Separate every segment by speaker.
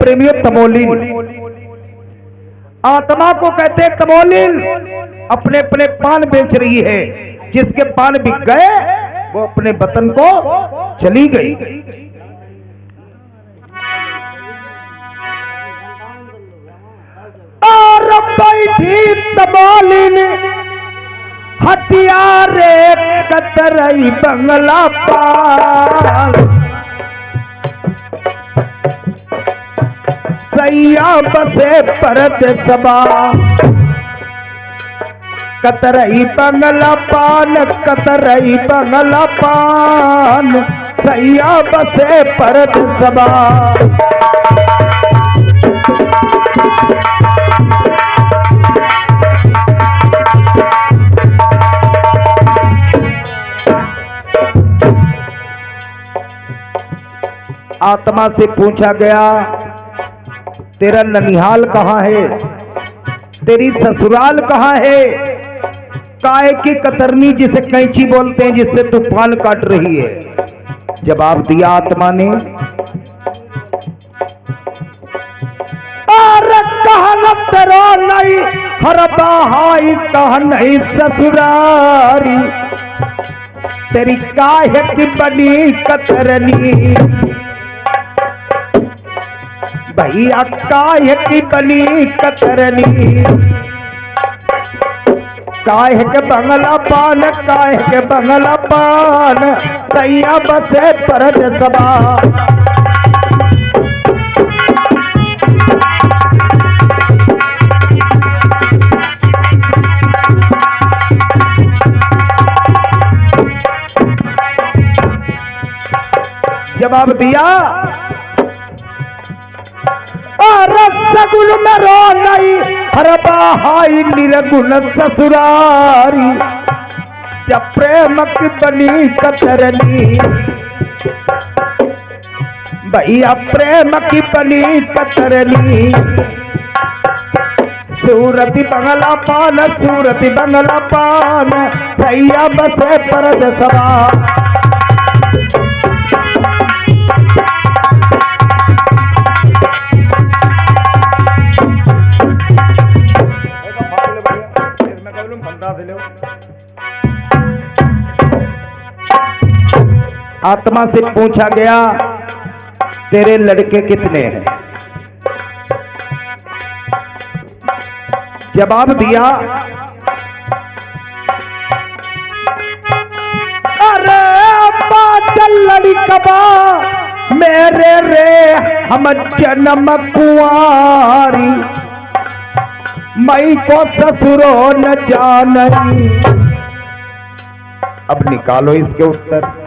Speaker 1: प्रेमियों, तमोलिन आत्मा को कहते हैं। तमोलिन अपने अपने पान बेच रही है, जिसके पान बिक गए वो अपने वतन को चली गई। और बैठी तमोलिन हथियारे कतरई बंगला पाल, सैया बसे परत सबा, कतरई बंगला पान, कतरई बंगला पान, सैया बसे परत सबा। आत्मा से पूछा गया, तेरा ननिहाल कहाँ है, तेरी ससुराल कहाँ है? काहे की कतरनी, जिसे कैंची बोलते हैं, जिससे तू पान काट रही है। जवाब दिया आत्मा ने, अरे कहा तेरा नहीं हरबा हाई, कहा नहीं ससुरारी, तेरी काहे की बनी कतरनी, भैया काहे की बनी कतरनी, काहे के बंगला पान, काहे के बंगला पान, सैया बसे परत सबा। जवाब दिया, रसगुल में रो नहीं हरबा हाई, निर्गुण ससुरारी, जब प्रेम की बनी कतरनी, भैया प्रेम की बनी कतरनी, सूरती बंगला पान, सूरती बंगला पान, सैया बसे परत सबा। आत्मा से पूछा गया, तेरे लड़के कितने हैं? जवाब दिया, अरे अब्बा चल लड़कबा मेरे रे, हम जन्म कुंवारी, मई को ससुरो न जानई। अब निकालो इसके उत्तर।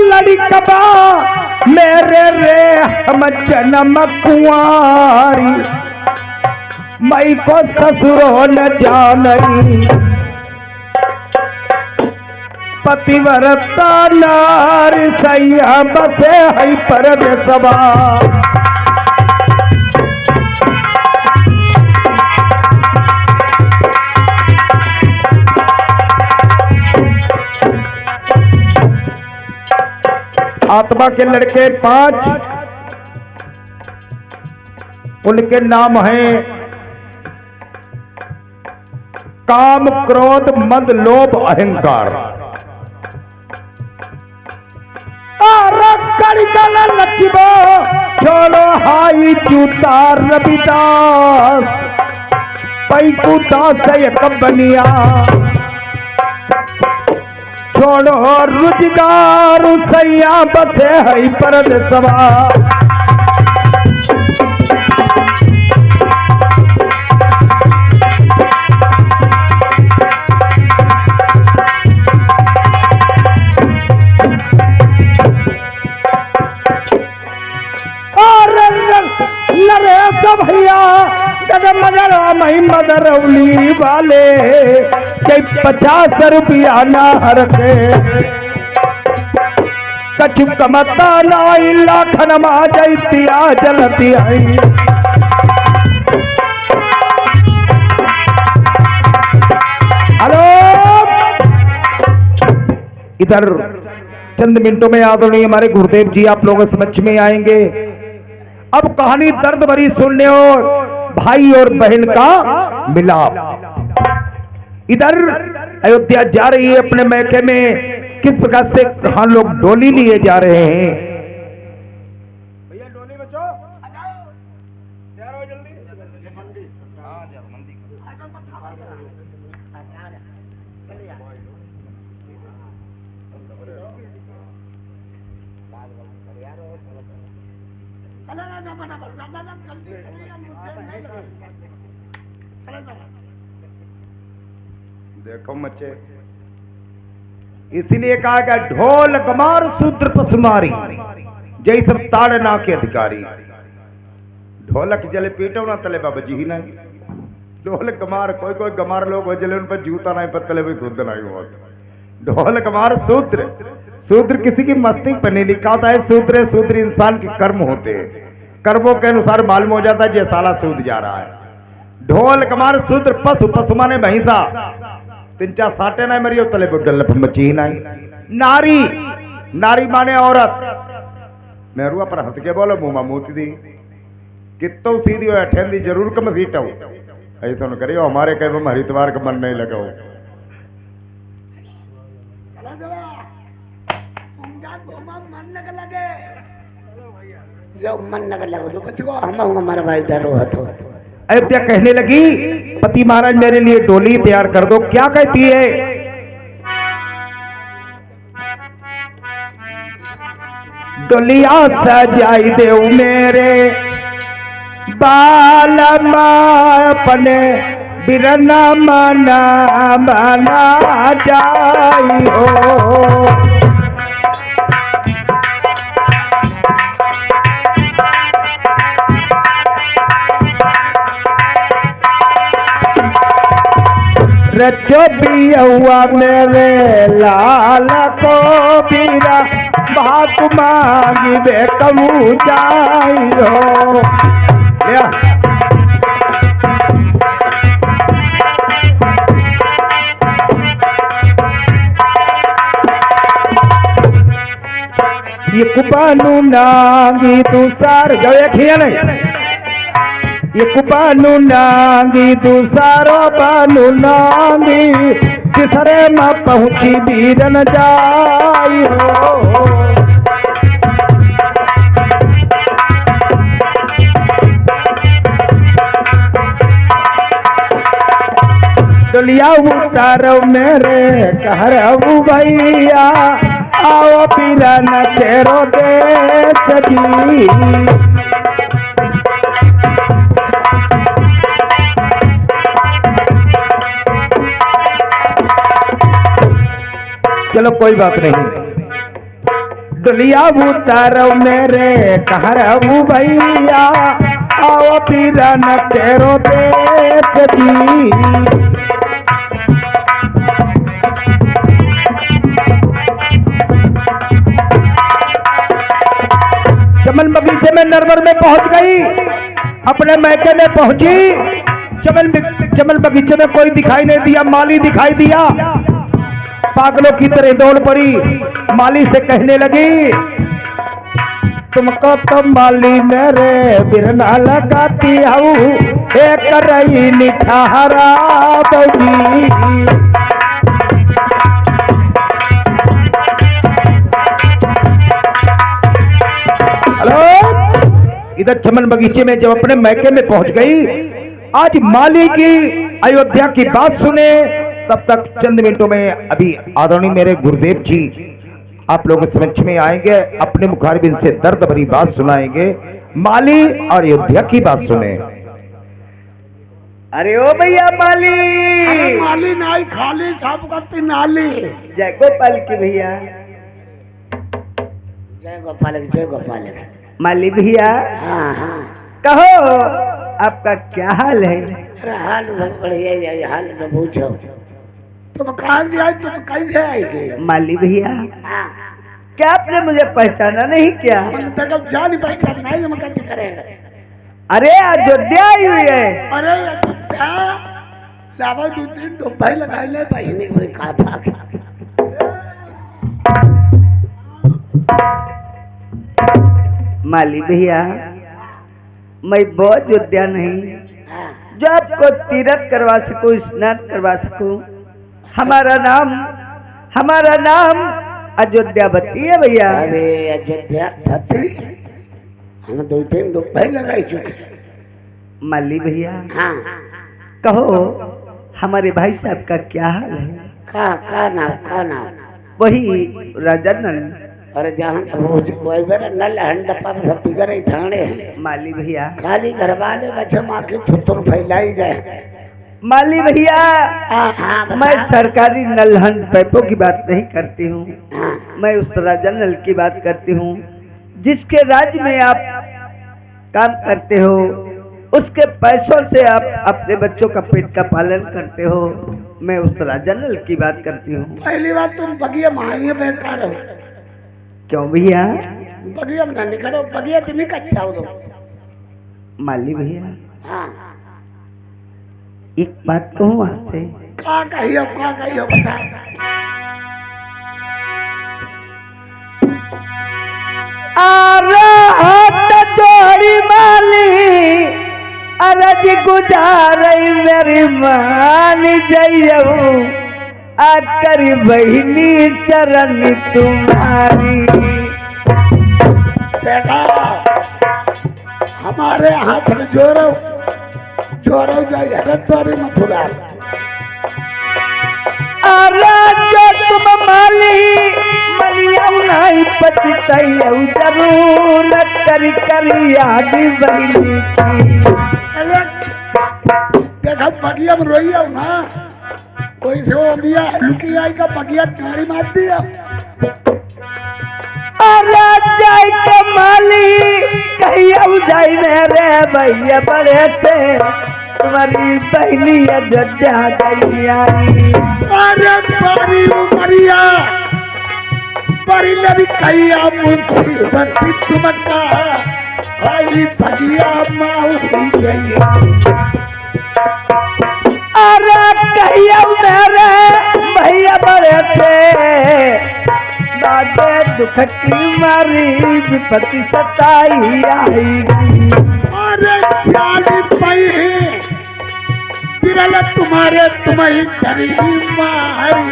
Speaker 1: लड़कबा मेरे रे, हम जन्म कुंवारी, मई को ससुरो न जानई, पतिव्रता नारी, सैया बसे है परत सबा। आत्मा के लड़के 5, उनके नाम हैं काम, क्रोध, मद, लोभ, अहंकार। लचिबो छोड़ो हाई जूता रविदास, पैकू दास एक बनिया, छोड़ो रुजगार, सैया बसे है परत सबा। भैया मई मदरौली वाले के 50 रुपया ना रखे, कछु कमता नाई लाखन मा जैतिया जलती आई। इधर चंद मिनटों में आदरणीय हमारे गुरुदेव जी आप लोगों के समक्ष में आएंगे। अब कहानी दर्द भरी सुनने और भाई और बहन का मिलाप। इधर अयोध्या जा रही है अपने मैके में, किस प्रकार से कहां लोग डोली लिए जा रहे हैं। भैया डोली बचो, तैयार हो जल्दी। देखो मचे, इसलिए कहा गया ढोल गमार शूद्र पसुमारी जय सब ताड़ना के अधिकारी। ढोलक जले पीटो ना तले बाबा जी ही नहीं, ढोल गमार कोई कोई गमार लोग हो जले उन पर जूता नहीं पतले भी शुद्ध नहीं हो। ढोल गमार शूद्र, शूद्र किसी की मस्ती पर नहीं लिखा होता है। शूद्र शूद्र इंसान के कर्म होते हैं, कर्मों के अनुसार मालूम हो जाता है ये साला सूद जा रहा है। ढोल कमार शूद्र पशु, पशु माने भैंसा, 3-4 साटे नहीं मरियो तले बुड्डल मची नहीं। नारी, नारी माने औरत। मेरुआ पर हंस के बोलो मुंह मोती दी कितो सीधी हो ठेंदी जरूर कम सीटो ऐसा न करियो हमारे कहे हम हरिद्वार का मन नहीं लगाओ। अयोध्या कहने लगी पति महाराज मेरे लिए डोली तैयार कर दो। क्या कहती है? डोलिया सजाई देव मेरे बाल अपने बिरना मना मना जाई हो। रचो बिया मेरे लाल को बीरा बात मांगी बेकमू जाई हो। ये कुबानू नांगी तू सार जो एक ही नहीं, ये कुबानू नांगी तू सारो बानू नांगी तीसरे में पहुंची बीरन जाई हो। डोलिया उतारो मेरे कहरऊ भैया आओ बीरन तेरो देश जी। चलो कोई बात नहीं। डोलिया उतारो मेरे कहरऊ भैया आओ बीरन तेरो देश जी। चमन बगीचे में नरवर में पहुंच गई, अपने मैके में पहुंची। चमन बगीचे में कोई दिखाई नहीं दिया, माली दिखाई दिया। पागलों की तरह दौड़ पड़ी, माली से कहने लगी तुमको तो माली मेरे बिरना लगाती हूँ एक रही निठारा बगी। इधर चमन बगीचे में जब अपने मैके में पहुंच गई, आज माली की अयोध्या की बात सुने। तब तक चंद मिनटों में अभी आदरणीय मेरे गुरुदेव जी आप लोगों के समक्ष में आएंगे, अपने मुखारबिन से दर्द भरी बात सुनाएंगे। माली और अयोध्या की बात सुने।
Speaker 2: अरे ओ भैया माली,
Speaker 3: माली नाई खाली सब करती नाली।
Speaker 2: जय गोपाल की भैया,
Speaker 3: जय गोपाल जय गोपाल।
Speaker 2: माली भैया
Speaker 3: हाँ हाँ
Speaker 2: कहो आपका क्या हाल है?
Speaker 3: अरे हाल बढ़िया है, हाल न पूछो। तुम कहाँ से आई, तुम कैसे आई गई?
Speaker 2: माली भैया
Speaker 3: हाँ
Speaker 2: क्या आपने मुझे पहचाना नहीं क्या?
Speaker 3: तक जा नहीं पहचान नहीं, हम कैसे करेंगे?
Speaker 2: अरे अयोध्या आई हुई है।
Speaker 3: अरे लावा 2-3 डोभाई लगाई ले बहने के खा खा।
Speaker 2: माली भैया, मैं बहुत योद्धा नहीं
Speaker 3: हाँ
Speaker 2: जो आपको तीर्थ करवा सकूं, स्नान करवा सकूं। हमारा नाम अयोध्यावती है भैया।
Speaker 3: अरे अयोध्या भती हम 2-3 रुपए लगाई चुके।
Speaker 2: माली भैया,
Speaker 3: हाँ
Speaker 2: कहो हमारे भाई साहब का क्या हाल है?
Speaker 3: का नाम
Speaker 2: वही राजा नल।
Speaker 3: अरे जहाँ वही बेरा नल हंडपा में सब बिगड़े ठाणे हैं।
Speaker 2: माली भैया,
Speaker 3: खाली घर वाले बच्चे माँ के थुथुर फैलाई गए।
Speaker 2: माली भैया,
Speaker 3: हाँ
Speaker 2: मैं सरकारी नलहन पैपों की बात नहीं करती हूँ।
Speaker 3: हाँ
Speaker 2: मैं उस राजा नल की बात करती हूँ जिसके राज्य में आप काम करते हो। उसके पैसों से आप अपने बच्चों का पेट का पालन करते हो। मैं उस राजा नल की बात करती हूँ।
Speaker 3: पहली बात तुम बगिया मारिए बेकार हो।
Speaker 2: क्यों भैया?
Speaker 3: बगिया में ना निकलो, बगिया तुम्ही कच्चा हो दो।
Speaker 2: माली भैया,
Speaker 3: हाँ
Speaker 2: एक बात कहूँ आपसे।
Speaker 3: का कहियो बता।
Speaker 2: जोड़ी माली अरज गुजार मेरी मान जइयो आकर बहिनी शरण तुम्हारी।
Speaker 3: बेटा हमारे हाथ में जोरो जाए हरद्वारी मथुरा।
Speaker 2: जो तुम माली मरिया नहीं पछताइयो जरूर कर याद बहिनी की।
Speaker 3: अरे देखो बगिया में रोइयो ना, कोई से हो गया लुकी आई का बगिया गाड़ी मार दिया।
Speaker 2: जाय के माली कहियो जाय मेरे भैया बड़े से तुम्हारी बहनी अयोध्या गई आई।
Speaker 3: अरे बड़ी उमरिया बड़ी लड़ी कैया मुसीबत तुमका आई बगिया माऊ ही गई।
Speaker 2: कहियो मेरे भैया बड़े से दादे दुख की मारी विपत्ति सताई आई।
Speaker 3: अरे जानी पई बिरल तुम्हारी करी मारी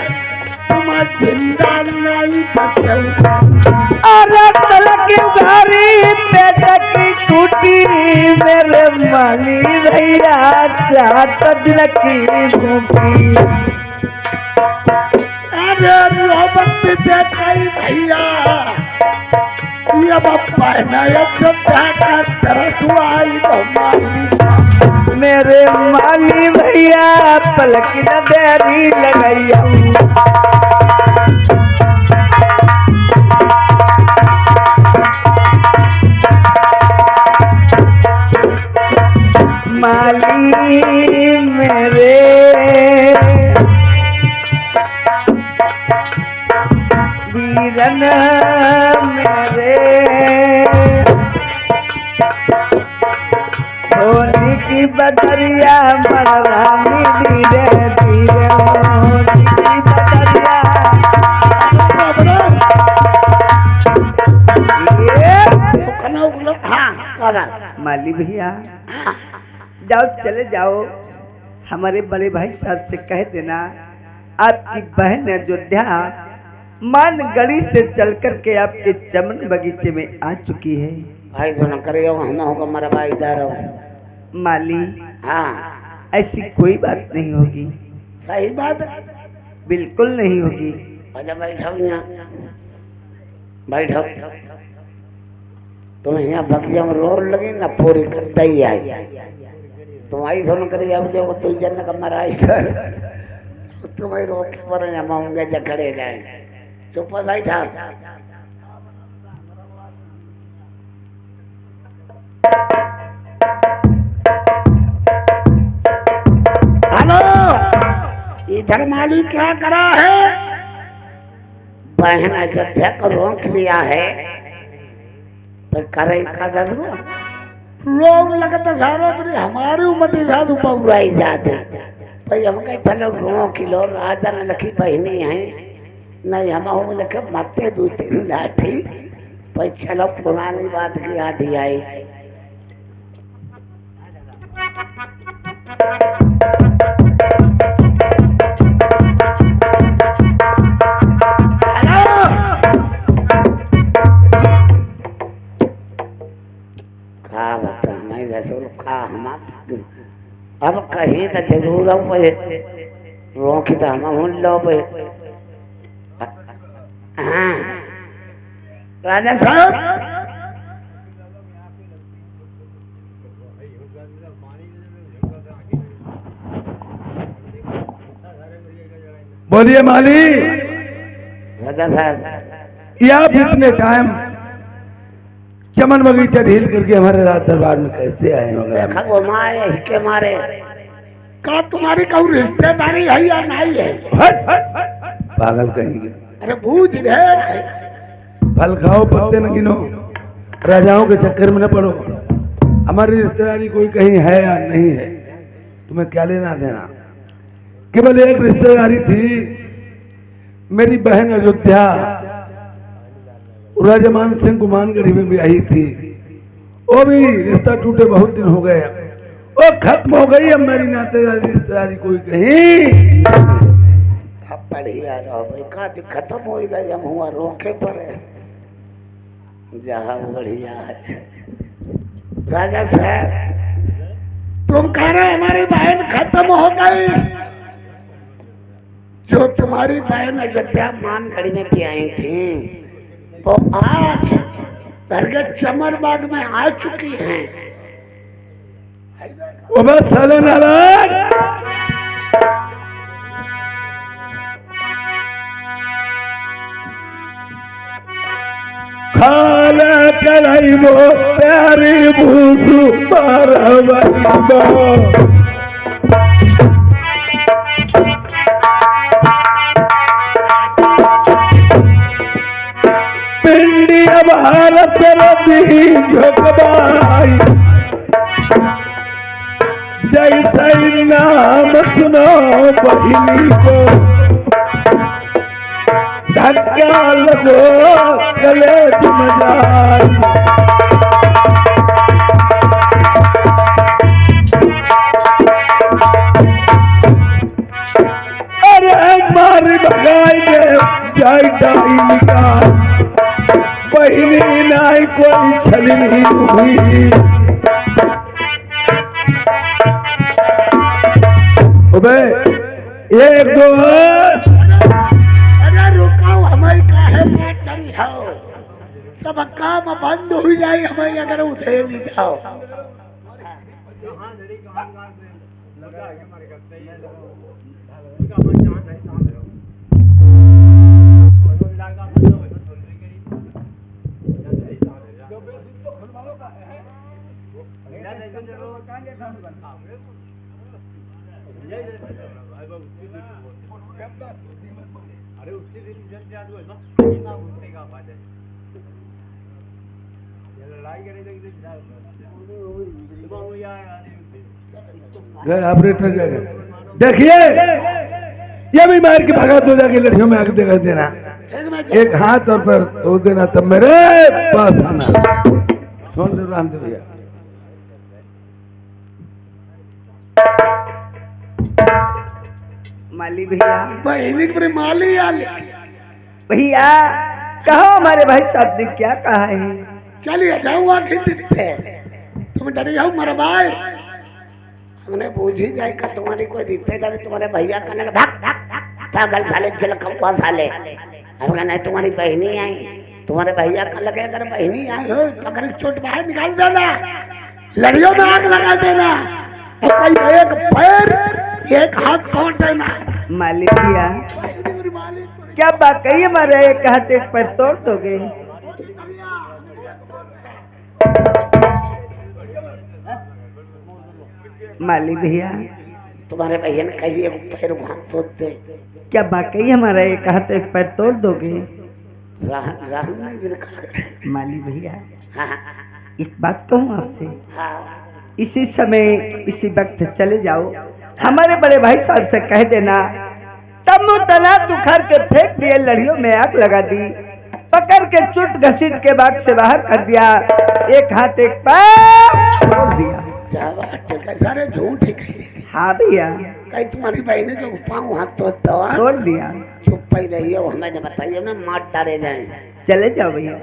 Speaker 3: तुम जिंदा नहीं बचो।
Speaker 2: तलक उधारी पेट की टूटी मेरे माली भैया 7 दिन की भूखी।
Speaker 3: अरे रोबत देखाई भैया ये बप्पा नया का तरस आई तो माली।
Speaker 2: मेरे माली भैया पलक न देरी लगैया। माली मेरे वीरन मेरे होली की बदरिया मरानी धीरे धीरे होली की बदरिया। माली भैया जाओ, चले जाओ, हमारे बड़े भाई साहब से कह देना आपकी बहन अयोध्या मान गढ़ी से चल कर के आपके चमन बगीचे में आ चुकी है।
Speaker 3: भाई तो न करियो, हम होगा मेरा भाई इधर हो।
Speaker 2: माली
Speaker 3: हाँ
Speaker 2: ऐसी कोई बात नहीं होगी।
Speaker 3: सही बात है,
Speaker 2: बिल्कुल नहीं होगी।
Speaker 3: अच्छा बैठो यहाँ, बैठो। तुम यहाँ बगिया में रोल लगी ना पूरी करता ही आई। तुम आई थोड़ा करी अब जो तू जन का मरा इधर तुम्हें रोक के पर जमाऊंगे जखड़े जाए। चुप बैठा। हेलो, इधर माली क्या करा है? बहन अयोध्या को रोक लिया है तो करे का रोग लगता सारो पर हमारी उम्र साथ उपराई जाते भाई। हम कहीं चलो रो किलो राजा न लखी बहनी है नहीं, हम लखे माते 2-3 लाठी भाई चलो पुरानी बात की याद ही आई। का बता मैं जैसे का हम अब कहीं तो जरूर अब रोकी तो हम लो पे। हाँ राजा साहब
Speaker 1: बोलिए माली।
Speaker 3: राजा साहब
Speaker 1: ये आप इतने टाइम चमन बगीचा ढील करके हमारे राज दरबार में कैसे आए मगर
Speaker 3: देखा वो मारे के मारे का तुम्हारी कहूँ रिश्तेदारी है या नहीं है?
Speaker 1: पागल कहेंगे।
Speaker 3: अरे बूझ रहे
Speaker 1: फल खाओ पत्ते न गिनो, राजाओं के चक्कर में न पड़ो। हमारी रिश्तेदारी कोई कहीं है या नहीं है, तुम्हें क्या लेना देना। केवल एक रिश्तेदारी थी, मेरी बहन अयोध्या राजमान सिंह गुमानगढ़ी में भी आई थी। वो भी रिश्ता टूटे बहुत दिन हो गए, वो खत्म हो गई। अब मेरी नातेदारी रिश्तेदारी कोई कहीं।
Speaker 3: अब बढ़िया रहो भाई, का खत्म हो गई हम हुआ रोके पर है जहाँ बढ़िया है। राजा साहब तुम कह रहे हमारी बहन खत्म हो गई? जो तुम्हारी बहन अयोध्या मानगढ़ी में भी आई थी वो आज घर के चमर बाग में आ चुकी हैं।
Speaker 1: वो बस साले नारायण, खाला कढ़ाई वो प्यारी भूसू पिंडिया भारत रदी झोंकबाई, जैसा नाम सुनो बहिनी को धक्का लगो कलेज मजाई। अरे मारी भगाई दे जाई डाई निकाल, बहिनी नाई कोई छलनी हुई। अबे एक दो
Speaker 3: रुकाओ हमारी काहे बात डरी हो, सब काम बंद हो जाए हमारी अगर उधेर नहीं जाओ।
Speaker 1: ऑपरेटर देखिए, ये भी मार के भगा दो, जाके लड़ियों में आग दिखा देना, एक हाथ और पर दो देना, तब मेरे पास आना। छोड़ दो रामदेव भैया।
Speaker 2: माली भैया,
Speaker 3: बहिनी के माली आले
Speaker 2: भैया कहो हमारे भाई साहब ने क्या कहा है?
Speaker 3: चलिए जाऊंगा खिंड पे, तुम डर जाओ मर भाई, हमने बूझ ही जाए का तुम्हारी कोई रिश्तेदारी तुम्हारे भैया का लगा पागल साले जलकम्पा साले। हम नहीं तुम्हारी बहनी आई, तुम्हारे भैया का लगे अगर बहनी आई हो पकड़ चोट बाहर निकाल देना, लड़ियों में आग लगा देना, तो कोई एक पैर एक हाथ तोड़ देना।
Speaker 2: माली भैया क्या वाकई हमारे एक हाथ एक पैर तोड़ दोगे? माली भैया
Speaker 3: तुम्हारे भैया ने कही एक पैर वहां तोड़ दे,
Speaker 2: क्या वाकई हमारा एक हाथ एक पैर तोड़ दोगे?
Speaker 3: राह नहीं बिल्कुल।
Speaker 2: माली भैया
Speaker 3: हाँ
Speaker 2: एक बात कहूँ आपसे,
Speaker 3: हाँ
Speaker 2: इसी समय इसी वक्त चले जाओ, हमारे बड़े भाई साहब से कह देना तब तना तू खर के फेंक दिए, लड़ियों में आग लगा दी, पकड़ के चुट घसीट के बाग से बाहर कर दिया, एक हाथ एक पैर तोड़ दिया।
Speaker 3: क्या बात है, सारे झूठ ही कहे।
Speaker 2: हाँ भैया,
Speaker 3: कहीं तुम्हारी बहन ने जो पाँव हाथ तो दवा
Speaker 2: तोड़ दिया।
Speaker 3: चुप ही रही हो, हमें बताइए ना, मार डाले जाए।
Speaker 2: चले जाओ भैया।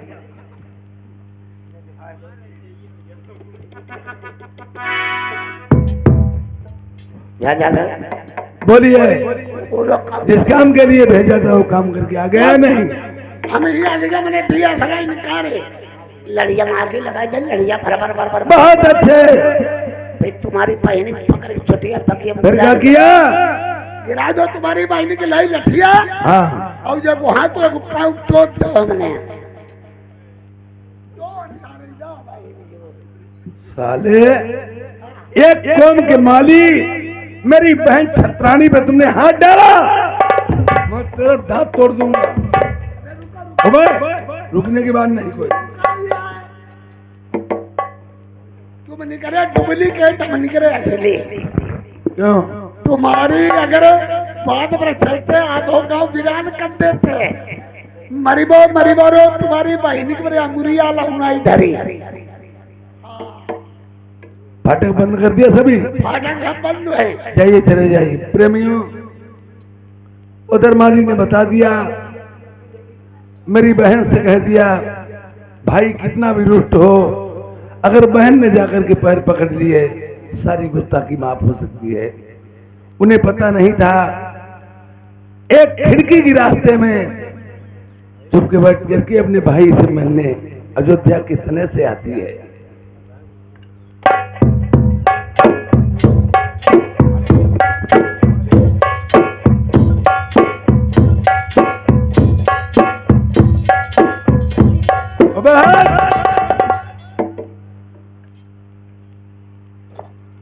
Speaker 3: जा
Speaker 1: बोलिए,
Speaker 3: पूरा काम
Speaker 1: जिस काम के लिए भेजा था वो काम करके आ गया नहीं?
Speaker 3: हमें ही आगे मैंने दिया भगाई निकाले, लड़िया में आगे लगाई दे, लड़िया भर भर भर भर।
Speaker 1: बहुत अच्छे।
Speaker 3: भाई तुम्हारी बहन पकड़ छुटिया पकिया
Speaker 1: फिर क्या किया?
Speaker 3: गिरा दो तुम्हारी बहन की लाई लठिया।
Speaker 2: हाँ,
Speaker 3: और जब वहां तो एक पाँव तोड़ दो हमने।
Speaker 1: साले, एक कौम के माली मेरी बहन छत्रानी पे तुमने हाथ डाला, मैं तेरा दांत तोड़ दूंगा। अबे, रुकने की बात नहीं कोई।
Speaker 3: तुम नहीं करे डुप्लीकेट, हम नहीं करे असली।
Speaker 1: क्यों?
Speaker 3: तुम्हारी अगर बात पर चलते आधो गांव वीरान कर देते। मरीबो रो तुम्हारी बहनी के अंगुरिया लहुनाई धरी।
Speaker 1: फाटक बंद कर दिया सभी?
Speaker 3: फाटक सब बंद है।
Speaker 1: जाइए, चले जाइए। प्रेमियों, उधर माली ने बता दिया, मेरी बहन से कह दिया, भाई कितना भी रुष्ट हो, अगर बहन ने जाकर के पैर पकड़ लिए सारी गुस्ताखी माफ हो सकती है। उन्हें पता नहीं था, एक खिड़की की रास्ते में चुप के बैठ करके अपने भाई से मिलने अयोध्या कितने से आती है।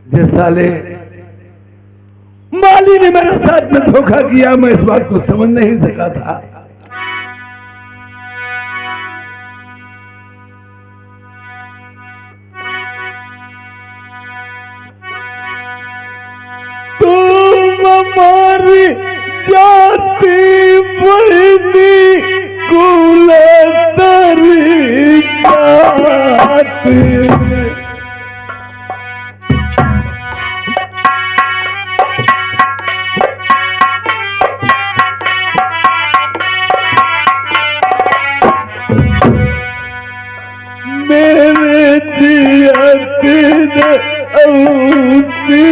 Speaker 1: जिस साले माली ने मेरे साथ में धोखा किया, मैं इस बात को समझ नहीं सका था। तुम हमारी जाति बहनी गुलतरी जाति, मेरे जियत ने औती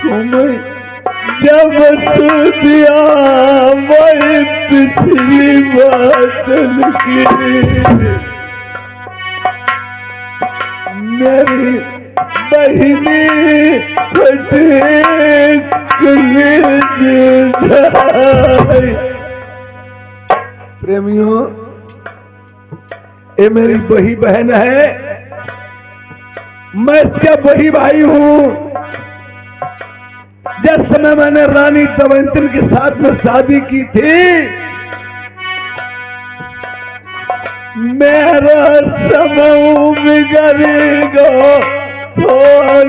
Speaker 1: तुमन जब सुदिया मैं पिछली बात की, मेरी बहिनी प्रेमियों, ये मेरी बही बहन है, मैं इसका बही भाई हूं। जिस समय मैंने रानी दमयंती के साथ में शादी की थी, मेरा समय बिगड़ेगा तो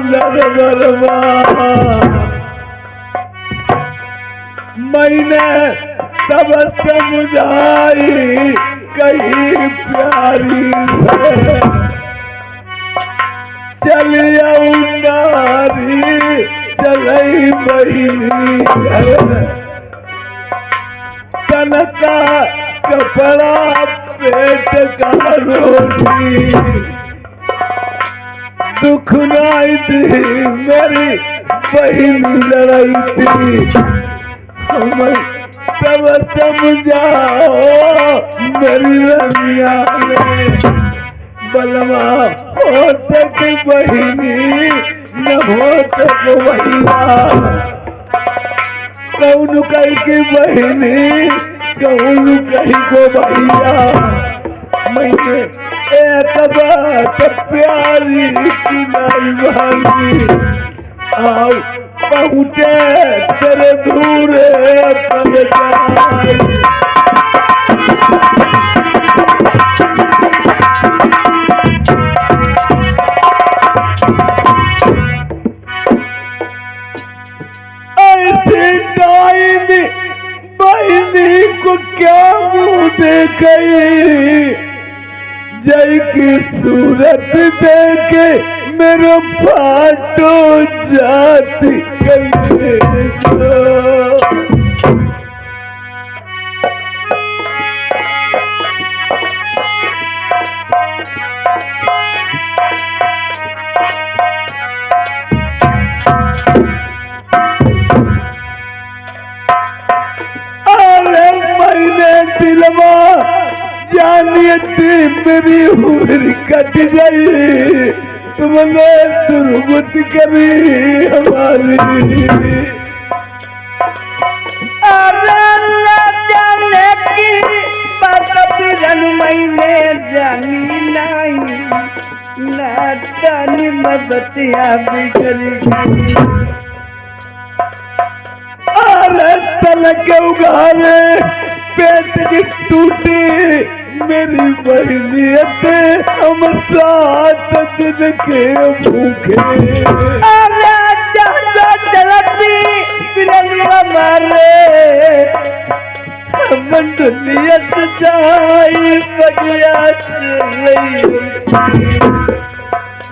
Speaker 1: लगवा। मैंने तब समझाई कहीं प्यारी से, चलिए नारी चलई बहिनी तन का कपड़ा पेट का रोटी, दुख नाई थी मेरी बहिनी लड़ाई थी। हमें तब समझाओ मेरी रमिया ने, बलवा हो तक बहिनी न हो तक भैया, कौन कही की बहिनी कौन कही को भैया। मैंने एक बात प्यारी की नहीं मानी, आओ पहुँचे तेरे दूर पग जाए। बहनी को क्या मुंह देखे, जय की सूरत देखे मेरा फाटो जाति कले दिलवा जानिए मेरी उम्र कट गई, तुमने दुर्गत करी हमारी।
Speaker 2: अरे जाने की बात बिरन मैंने जानी नहीं, ना जानी मैं बतिया बिगड़ी गई।
Speaker 1: अरे तलक उगारे पेट की टूटी मेरी बहनियत, हम 7 दिन के भूखे।
Speaker 2: अरे चाचा चलती बिरलिया मारे, हम दुनियत जाई बगिया से।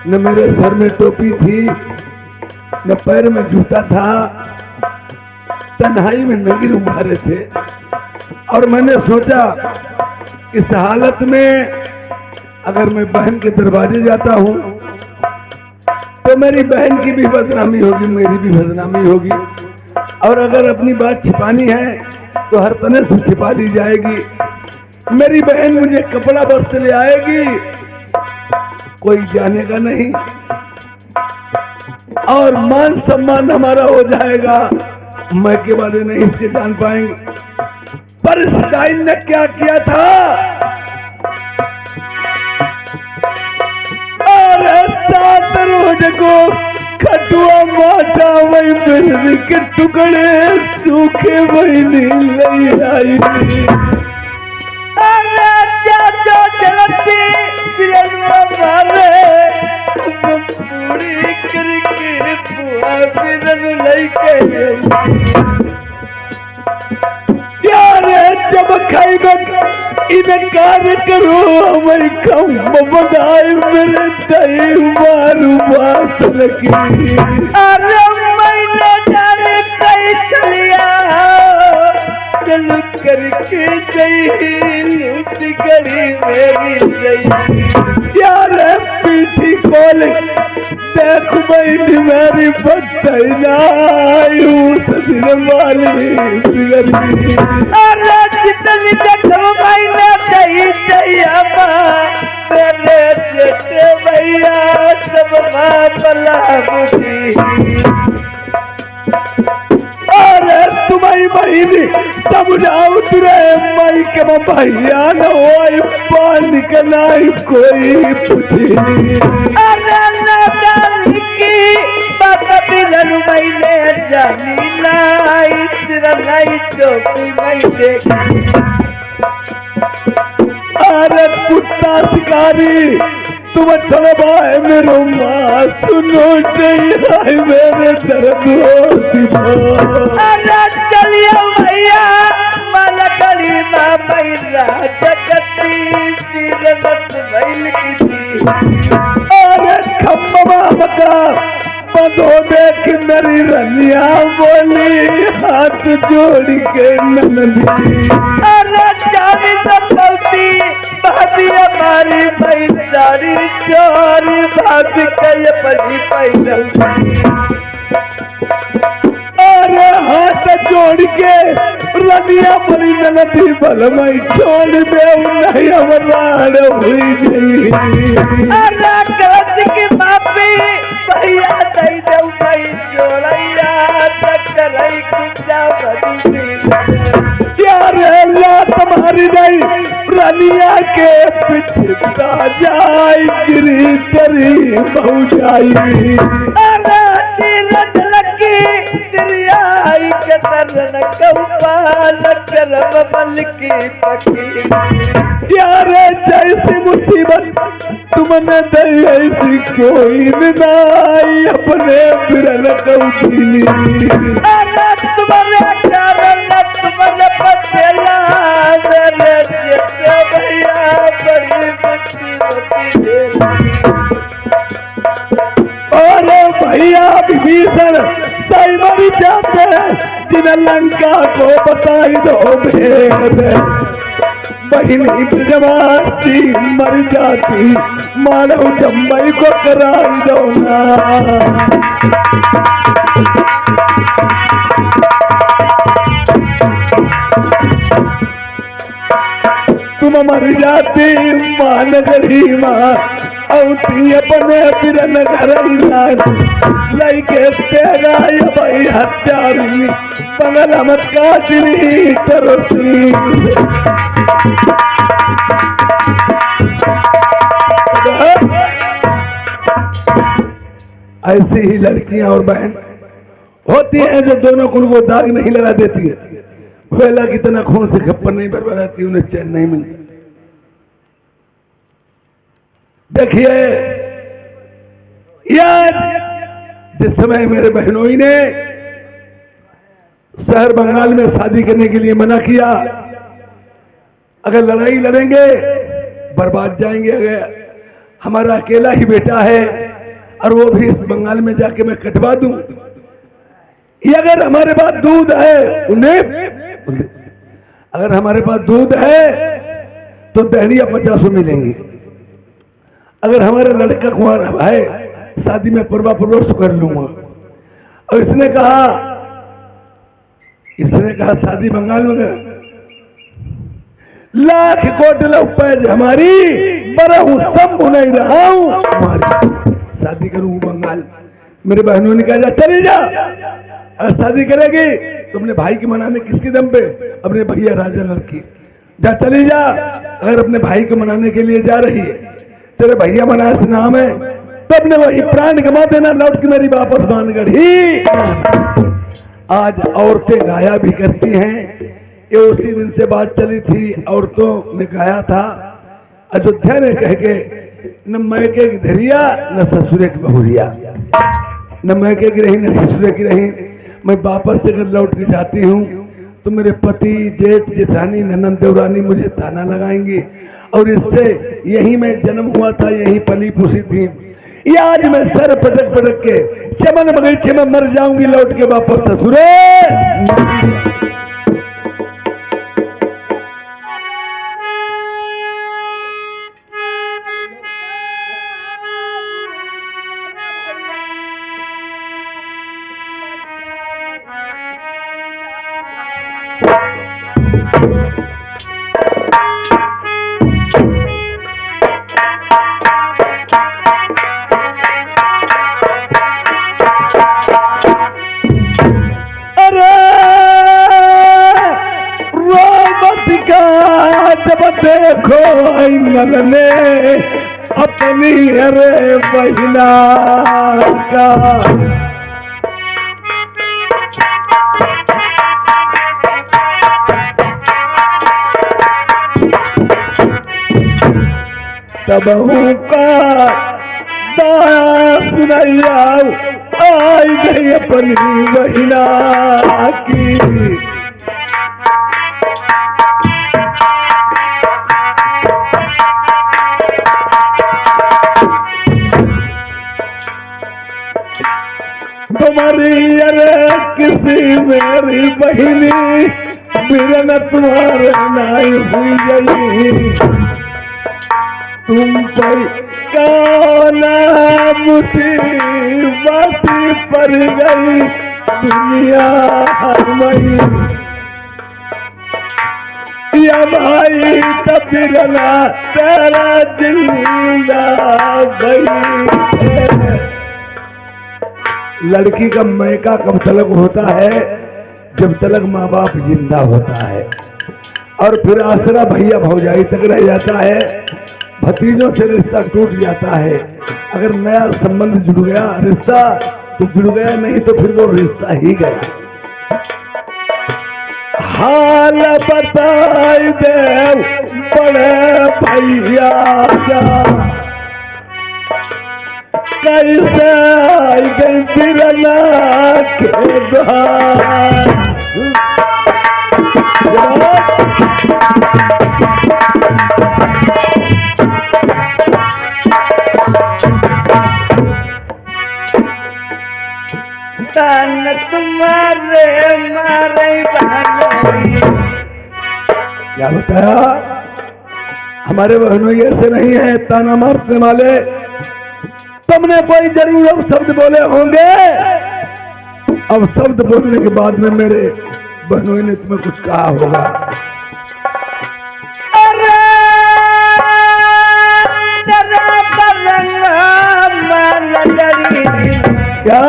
Speaker 1: न मेरे सर में टोपी थी, न पैर में जूता था, तन्हाई में नंगी उभारे थे। और मैंने सोचा इस हालत में अगर मैं बहन के दरवाजे जाता हूँ तो मेरी बहन की भी बदनामी होगी, मेरी भी बदनामी होगी। और अगर अपनी बात छिपानी है तो हर तरह से छिपा ली जाएगी। मेरी बहन मुझे कपड़ा वस्त्र ले आएगी, कोई जानेगा नहीं, और मान सम्मान हमारा हो जाएगा, मैके वाले नहीं इसे जान पाएंगे। पर इस डाइन ने क्या किया था? अरे 7 रोज को खटुआ माटा वही बिजली के टुकड़े सूखे वही नहीं आई।
Speaker 2: अरे चाचा चलती बिरलवा मारे, पूरी करके बुआ बिरल लेके
Speaker 1: यारे जब खाएगा इनकार करो हमारी कम बदाई मेरे दही मारू बास लगी।
Speaker 2: अरे मैंने जाने कहीं चलिया, चल करके गई लूट गड़ी मेरी गई।
Speaker 1: यारे पीठी खोल देख बहनी मेरी बत्तैना उस दिन वाली बिगड़ी।
Speaker 2: अरे जितनी देखो मैंने कही चाहिए मेरे जेठे भैया सब बला बुद्धि।
Speaker 1: अरे तुम्हारी बहनी समझाओ तुरे मई के भैया न हो पानी का नहीं कोई पूछी।
Speaker 2: अरे नादानी की बात बिलन मैंने जानी नहीं, सिर नहीं टोपी नहीं देखी।
Speaker 1: अरे कुत्ता शिकारी तुम चलो भाई मेरे माँ सुनो चाहिए मेरे दर्द हो।
Speaker 2: अरे चलिए भैया माला गली माँ पैरा जगती सीरत भैल की थी।
Speaker 1: अरे खम्बा बका बंधो देख मेरी रनिया बोली हाथ जोड़ के नंदी।
Speaker 2: अरे जानी तो पलती भाभी हमारी पैसारी चोरी भाभी कई पली पैदल।
Speaker 1: अरे हाथ जोड़ के रनिया बड़ी नदी बलमई छोड़ दे नहीं हमारा हुई गई।
Speaker 2: अरे गलत की माफी भैया दई दे भाई जोड़ैया टकराई कुचा बदी।
Speaker 1: यार अल्लाह तुम्हारी नहीं रनिया के पिछता जाई गिरी तेरी बहु जाई।
Speaker 2: अरे दिल लगी दरियाई के तरन कौपाल करम बल की पकी।
Speaker 1: यार जैसी मुसीबत तुमने दई ऐसी कोई नहीं अपने बिरल कौथीनी
Speaker 3: तुम्हारे पतेला मेरे जेठे भैया बड़ी मुसीबत
Speaker 1: और भैया विभीषण सही मर जाते जिन लंका को बताई दो भेद बहिनी ब्रजवासी मर जाती मानव जम्मई को कराई दो ना तुम मर जाती मान गरी माँ औती अपने बिरन घरैला लैके तेरा भाई हत्यारी बंगल मत काटली तरसी ऐसी ही लड़कियां और बहन होती हैं जो दोनों कुल को दाग नहीं लगा देती है वेला कितना खून से खप्पर नहीं बरबराती उन्हें चैन नहीं मिलता। देखिए यार जिस समय मेरे बहनोई ने शहर बंगाल में शादी करने के लिए मना किया अगर लड़ाई लड़ेंगे बर्बाद जाएंगे अगर हमारा अकेला ही बेटा है और वो भी इस बंगाल में जाके मैं कटवा दूं ये अगर हमारे पास दूध है उन्हें अगर हमारे पास दूध है तो दहनिया 50 मिलेंगी अगर हमारा लड़का कुंवारा है शादी में पूर्वा प्रवेश कर लूंगा और इसने कहा शादी बंगाल में लाख कोट पैज हमारी बड़ा हूं सब नहीं रहा हूं हमारी शादी करूंगा बंगाल मेरे बहनों ने कहा चले जा अगर शादी करेगी तो अपने भाई के मनाने किसके दम पे अपने भैया राजा लड़की जा चली जा अगर अपने भाई को मनाने के लिए जा रही है तेरे भैया मना से नाम है तो अपने वही प्राण गमा देना लौट के मेरी वापस मानगढ़ ही आज औरतें गाया भी करती हैं ये उसी दिन से बात चली थी औरतों ने गाया था अयोध्या ने कह के न मैके की धरिया न ससुरे की बहुरिया न मैके की रही न ससुरे की रही मैं वापस से अगर लौट के जाती हूँ तो मेरे पति जेठ जेठानी ननंद देवरानी मुझे ताना लगाएंगे और इससे यही मैं जन्म हुआ था यही पली पुसी थी ये आज मैं सर पटक पटक के चमन बगीचे में मर जाऊंगी लौट के वापस ससुरे देखो इंगल ने अपनी अरे बहिना का तब का दास नैया आई गई अपनी बहिना की तुम्हारी अरे किसी मेरी बहिनी बिरन तुम्हारे नाई हुई गई तुम पर काला मुसीबत पड़ गई दुनिया हरमई या भाई तब बिरना तेरा जिंदा भाई लड़की का मैका कब तलक होता है जब तलक माँ बाप जिंदा होता है और फिर आसरा भैया भौजाई तक रह जाता है भतीजों से रिश्ता टूट जाता है अगर नया संबंध जुड़ गया रिश्ता तो जुड़ गया नहीं तो फिर वो रिश्ता ही गया हाल बताई देव
Speaker 4: पड़े भैया जा कैसे आई गई बिरला के द्वार।
Speaker 2: तान तुम्हारे मारे बहनोई।
Speaker 4: क्या बताया? हमारे बहनों ऐसे नहीं है ताना मारने वाले। तुमने कोई जरूर अब शब्द बोले होंगे। अब शब्द बोलने के बाद में मेरे बहनों ने तुम्हें कुछ कहा होगा।
Speaker 2: अरे तेरा बरंगा मालड़ी।
Speaker 4: क्या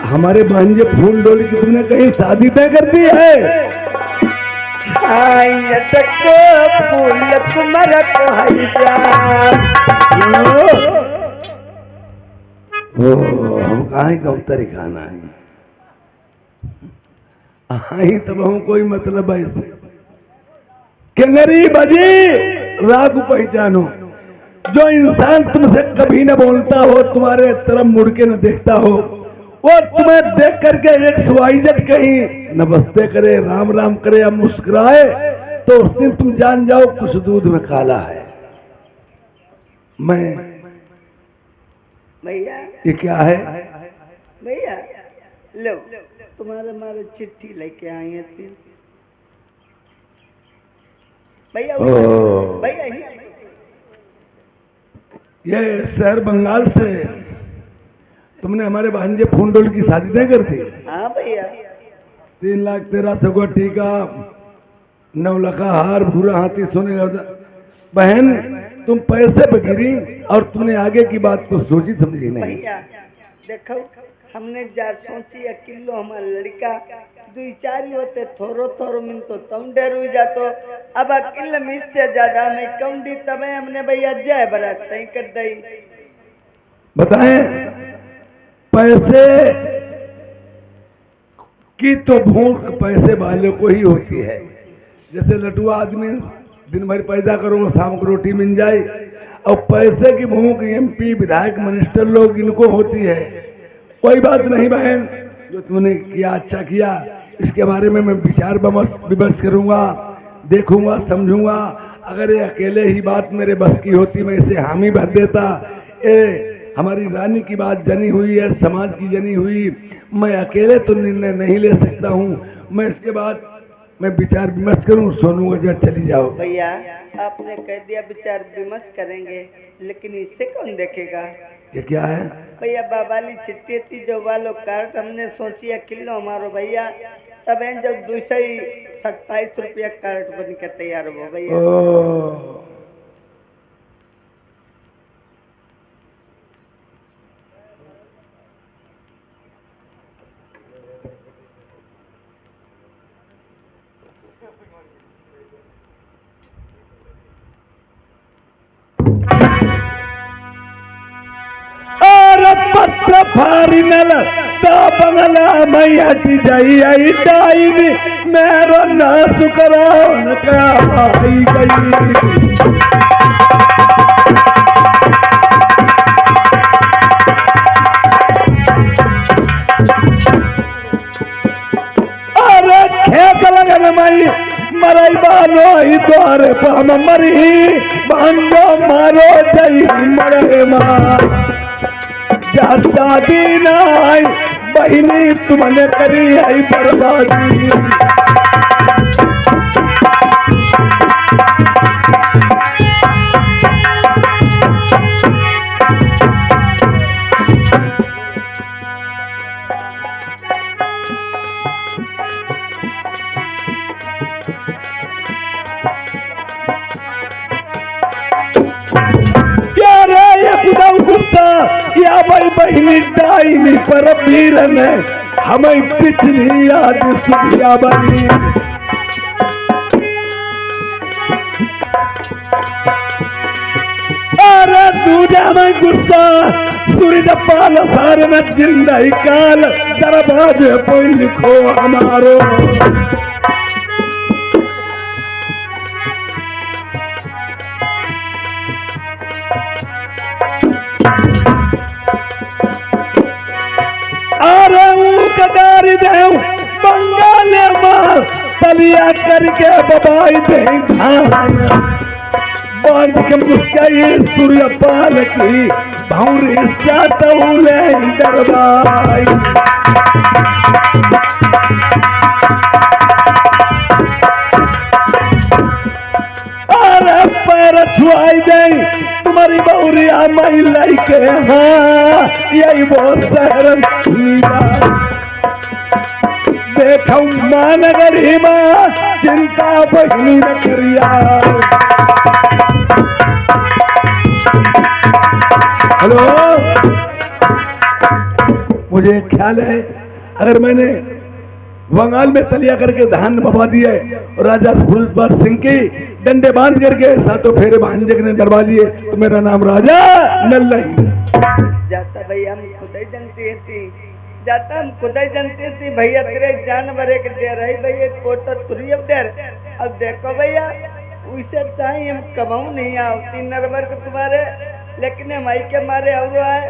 Speaker 4: हमारे भांजे फूल डोली की तुमने कहीं शादी तय कर दी है?
Speaker 2: को फूल तुम्हारा को
Speaker 4: हम कहाँ का उत्तरी खाना है। आई तब हम कोई मतलब है कि मेरी बजी राग पहचानो। जो इंसान तुमसे कभी न बोलता हो, तुम्हारे तरफ मुड़ के न देखता हो, और तुम्हें देख करके XYZ कहीं नमस्ते करे, राम राम करे या मुस्कुराए, तो उस दिन तुम जान जाओ कुछ दूध में काला है। मैं
Speaker 2: भैया
Speaker 4: ये क्या है?
Speaker 2: भैया लो तुम्हारे मारे चिट्ठी लेके आई है भैया।
Speaker 4: ओ।
Speaker 2: भैया
Speaker 4: ये शहर बंगाल से तुमने हमारे भांजे फूंडोल की शादी तय कर दी।
Speaker 2: हाँ भैया
Speaker 4: 3,13,000 का टीका, 9 लाख का हार, भूरा हाथी सोने का। बहन तुम पैसे पे गिरी और तुमने आगे की बात को सोची समझी नहीं।
Speaker 2: भैया देखो हमने जा सोची अकेलो हमारा लड़का 2-4 होते थोरो थोरो मिन तो तुम डर हुई जातो। अब अकेले में इससे ज्यादा मैं कम दी तब हमने भैया जय बरात नहीं कर दी।
Speaker 4: बताएं पैसे की तो भूख पैसे वाले को ही होती है। जैसे लटुआ आदमी दिन भर पैदा करो शाम को रोटी मिल जाए, और पैसे की भूख MP विधायक मिनिस्टर लोग इनको होती है। कोई बात नहीं बहन, जो तुमने किया अच्छा किया। इसके बारे में मैं विचार विमर्श करूंगा, देखूंगा, समझूंगा। अगर ये अकेले ही बात मेरे बस की होती मैं इसे हामी भर देता। हमारी रानी की बात जनी हुई है, समाज की जनी हुई, मैं अकेले तो निर्णय नहीं ले सकता हूँ। मैं इसके बाद मैं विचार विमर्श करूँ। सोनू वजह चली जाओ।
Speaker 2: भैया आपने कह दिया विचार विमर्श करेंगे, लेकिन इससे कौन देखेगा?
Speaker 4: ये क्या है?
Speaker 2: भैया बाबाली चिट्ठी थी जो वालो कार्ड हमने सोची अकेलो हमारो भैया, तब जब 227 रुपया कार्ड बन के तैयार हो भैया।
Speaker 4: ओ पत्र फारिनल बंगला मई हटी जाई आई डाइन मेरो ना सुकरा न आई गई। अरे खेत लगन मई मरई बानो ही द्वारे पाम मरी बांधो मारो जई मरे मां शादी नाई बहनी तुमने करी आई बर्बादी। या भाई बहनी डाइनी पर वीर ने हमें पिछली याद सुधिया बनी। अरे दूजा में गुस्सा सूरज पाल सारे में जिंदा ही काल दरवाजे पर लिखो हमारो। अरे ऊँट डारी देव बंगाले मार तलिया करके बबाई दे धान बांध के मुस्काई सूर्य पाल की भौरी सातौले दरबाई अरे पैर छुआई दे तुम्हारी बहुरिया मई लाई के हाँ यही वो शहर देखो माँ नगरी माँ चिंता बहनी न करिया। हेलो, मुझे ख्याल है अगर मैंने बंगाल में तलिया करके धान बबा दिए और राजा फुलबार सिंह की डंडे बांध करके सातों फेरे भांजे ने डरवा दिए तो मेरा नाम राजा नल्ला ही
Speaker 2: जाता भैया हम खुद ही जानते थी, जाता हम खुद ही जानते थी भैया तेरे जानवर एक दे रही भैया कोटा तुरी अब दे अब देखो भैया उसे चाहिए हम कमाऊ नहीं आवती नरवर को तुम्हारे लेकिन हम आई के मारे और आए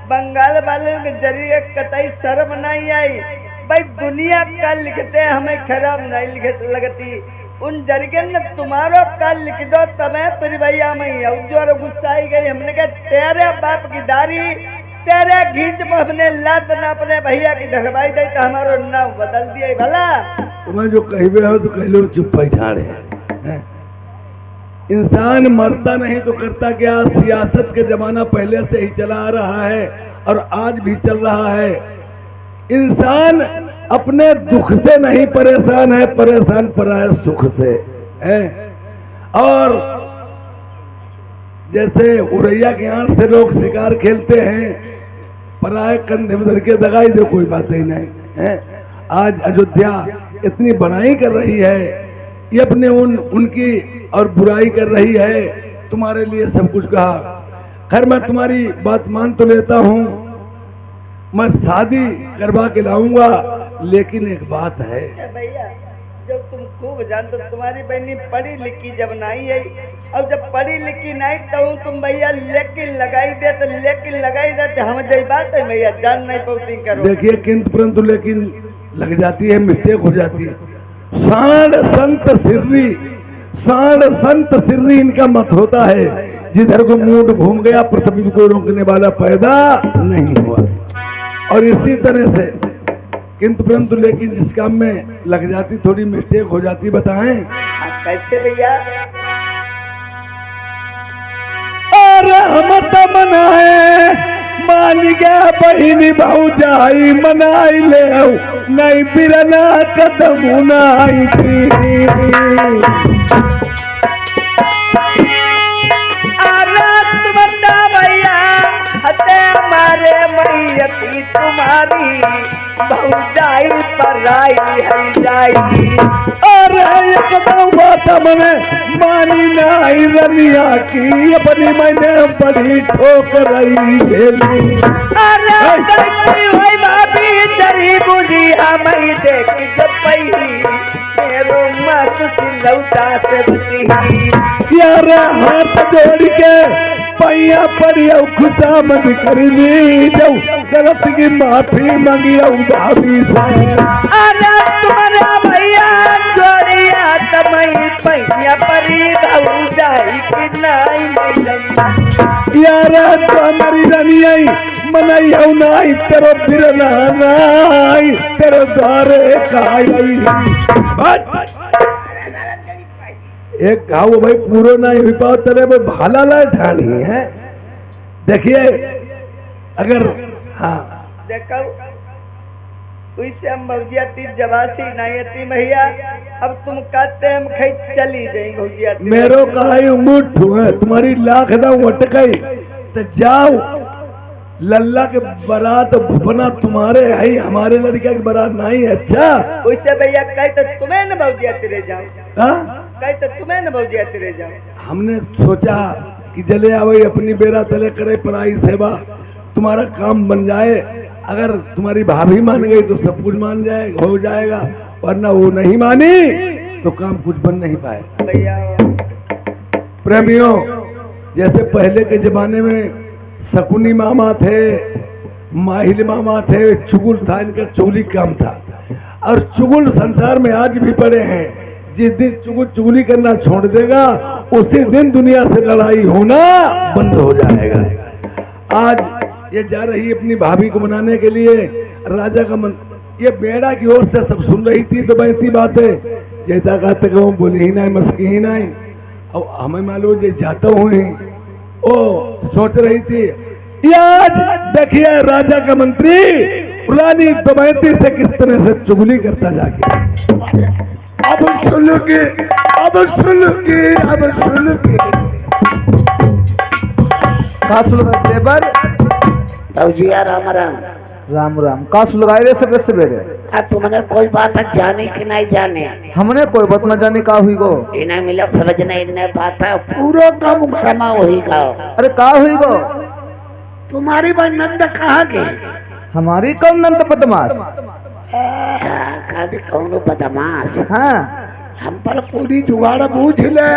Speaker 2: बंगाल वाले के जरिए कतई शर्म नहीं आई भाई दुनिया का लिखते हमें खराब नहीं लिखते लगती उन जरिए ने तुम्हारो काल लिख दो तमें फिर भैया मैं जो गुस्सा आई गई हमने कहा तेरे बाप की दाढ़ी तेरे घीच में हमने लात ना अपने भैया की धरवाई दी तो हमारो नाम बदल दिया भला
Speaker 4: तुम्हें जो कहे हो तो कह लो चुप बैठाड़े हैं। इंसान मरता नहीं तो करता क्या। सियासत के जमाना पहले से ही चला आ रहा है और आज भी चल रहा है। इंसान अपने दुख से नहीं परेशान है, परेशान पराये सुख से है। और जैसे उड़ैया के आंख से लोग शिकार खेलते हैं पराये कंधे में धर के दगाई दे कोई बात ही नहीं है। आज अयोध्या इतनी बड़ाई कर रही है ये अपने उनकी और बुराई कर रही है। तुम्हारे लिए सब कुछ कहा। खैर मैं तुम्हारी बात मान तो लेता हूँ, मैं शादी करवा के लाऊंगा, लेकिन एक बात है
Speaker 2: भैया जब तुम खूब जानते तुम्हारी बहनी पढ़ी लिखी जब नहीं आई अब जब पढ़ी लिखी नहीं तो तुम भैया लेकिन लगाई दे तो लेकिन लगाई देते हम जही बात है भैया जान नहीं पाती करो।
Speaker 4: देखिए किंतु परंतु लेकिन लग जाती है, मिस्टेक हो जाती है। साढ़ संत सिर्री इनका मत होता है। जिधर को मूड घूम गया पृथ्वी को रोकने वाला पैदा नहीं हुआ। और इसी तरह से किंतु परंतु लेकिन जिस काम में लग जाती थोड़ी मिस्टेक हो जाती बताएं
Speaker 2: कैसे भैया।
Speaker 4: रहमत मनाए मान गया बहिनी भौजाई मनाई ले नहीं बिरना कदम उनाई थी।
Speaker 2: भैया हते मारे मैयती तुम्हारी भौजाई पराई है जाई।
Speaker 4: अरे एकदम बात मैंने मानी नहीं रनिया की अपनी मैंने बड़ी ठोकराई खेली।
Speaker 2: अरे भाई भाभी तेरी बुढ़ी हमें देख जब पही मेरो मत सिलौटा से बुती
Speaker 4: यार हाथ जोड़ के पैया पड़िया खुशामद कर ली जाऊ गलत की माफी मांगिया भाभी से।
Speaker 2: अरे तुम्हारा भैया जोड़िया तमई पैया परी भौजाई की नाई नहीं
Speaker 4: यार तो हमारी रानी आई मनाई हूँ नाई तेरो बिरना नाई तेरे द्वारे काई। एक घाव भाई पूरा नहीं हुई पाओ तेरे में भाला ला ठानी है। देखिए अगर हाँ
Speaker 2: देखो उसे हम भौजियाती जवासी नायती भैया अब तुम कहते हम खई चली जाएंगे भौजियाती
Speaker 4: मेरो कहाई मुठ है तुम्हारी लाख ना अटकाई तो जाओ लल्ला के बारात भुपना तुम्हारे है हमारे लड़का की बारात नहीं है। अच्छा
Speaker 2: उसे भैया कही तो तुम्हें न भौजियाती रह जाओ कही तो तुम्हें न भौजियाती रह जाओ।
Speaker 4: हमने सोचा कि जले आवे अपनी बेरा तले करे पराई सेवा तुम्हारा काम बन जाए। अगर तुम्हारी भाभी मान गई तो सब कुछ मान जाएगा हो जाएगा, वरना वो नहीं मानी तो काम कुछ बन नहीं पाए।
Speaker 2: भैया
Speaker 4: प्रेमियों जैसे पहले के जमाने में शकुनी मामा थे, माहिल मामा थे, चुगल था, इनका चुगली काम था। और चुगल संसार में आज भी पड़े हैं। जिस दिन चुगल चुगली करना छोड़ देगा उसी दिन दुनिया से लड़ाई होना बंद हो जाएगा। आज ये जा रही अपनी भाभी को मनाने के लिए, राजा का मन, ये बेड़ा की ओर से सब सुन रही थी तो बैठी बातें, जैसा कहते कि वो बोले ही नहीं, मस्की ही नहीं। और हमें मालूम जे जाता हुए ओ सोच रही थी, ये आज देखिए राजा का मंत्री पुरानी दमयंती से किस तरह से चुगली करता जाके। अब सुन के, अब सुन के, अब सुन के।
Speaker 1: का सुलगाए देवर?
Speaker 3: भौजिया राम राम।
Speaker 1: राम राम। का सुलगाए रे सवेरे सवेरे?
Speaker 3: तुमने कोई बात जाने कि नहीं जाने?
Speaker 1: हमने कोई बात न जानी। का हुई गो?
Speaker 3: इन्हें मिला समझने, इन्हें बात है पूरा काम घरमा हुई का।
Speaker 1: अरे का हुई गो?
Speaker 3: तुम्हारी बहन नंद कहाँ गई?
Speaker 1: हमारी कौन नंद बदमाश?
Speaker 3: कौन बदमाश?
Speaker 1: हाँ,
Speaker 3: हम पर पूरी जुगाड़ बूझ ले।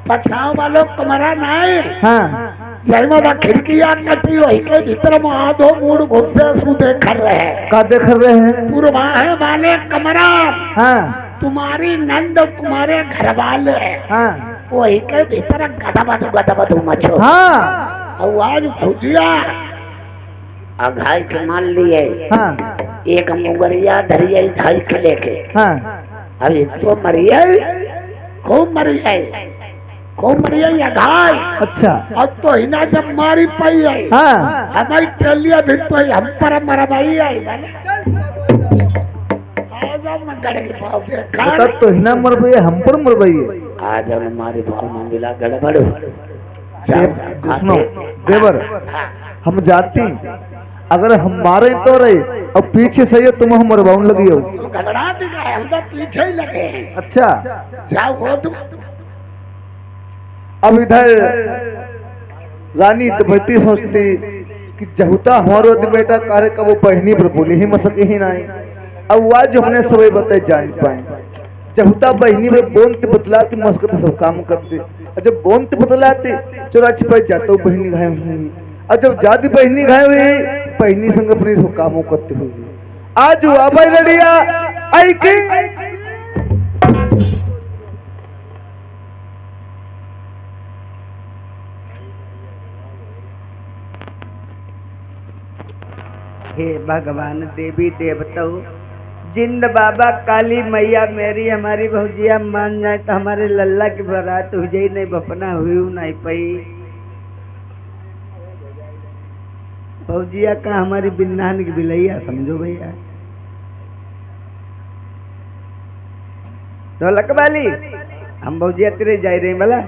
Speaker 3: पछाव वालों कमरा नहीं।
Speaker 1: हाँ,
Speaker 3: जय बाबा खिड़कियां कटी हुई के भीतर में आधो मूड घुसे सु देख रहे।
Speaker 1: का देख रहे हैं?
Speaker 3: पूर्वाहे वाले कमरा।
Speaker 1: हाँ,
Speaker 3: तुम्हारी नंद तुम्हारे घर वाले।
Speaker 1: हाँ,
Speaker 3: वही के भीतर गदबदू मचो।
Speaker 1: हाँ,
Speaker 3: और आज भौजिया अघाई के मान लिए।
Speaker 1: हाँ,
Speaker 3: एक मुगरिया धरिया 2.5 किले के।
Speaker 1: हाँ,
Speaker 3: अभी तो मरिया, खूब मरिया या घाई।
Speaker 1: अच्छा,
Speaker 3: अब तो हिना जब मारी पाई है।
Speaker 1: हाँ,
Speaker 3: हमारी ट्रेलिया भी तो हम पर मरवाई है। आज हम गड़ के पाव
Speaker 1: बता तो हिना मर गई, हम पर मर गई।
Speaker 3: आज हमारी भावना मिला गड़बड़।
Speaker 1: सुनो देवर, हम जाती, अगर हम मारे तो रहे और पीछे से तुम हम मरवाउन लगी हो।
Speaker 3: घबरा दिखा है, हम तो पीछे ही लगे हैं।
Speaker 1: अच्छा,
Speaker 3: जाओ हो तुम।
Speaker 1: अब इधर रानी दमयंती सोचती कि जहुता हमारो बेटा कार्य का वो बहनी पर बोली ही मसके ही नहीं। अब आज जो हमने सब बताए जान पाए, जहुता बहनी में बोनते बतलाती मस्कते सब काम करते। और जब बोनते बतलाते चोरा छिपाई जाता बहनी घाय हुई। और जब जाती बहनी घाय हुई, बहनी संग अपने सब कामों करते हुए आज वो आबाई लड़िया आई के
Speaker 2: हे भगवान देवी देवताओं, जिंद बाबा काली मैया मेरी हमारी भौजिया मान जाए तो हमारे लल्ला की बारात हो जाए, नहीं बपना हुई नहीं पाई। भौजिया का हमारी बिन्नान की बिलैया समझो भैया। ढोलक वाली हम भौजिया तेरे जा रहे हैं भला।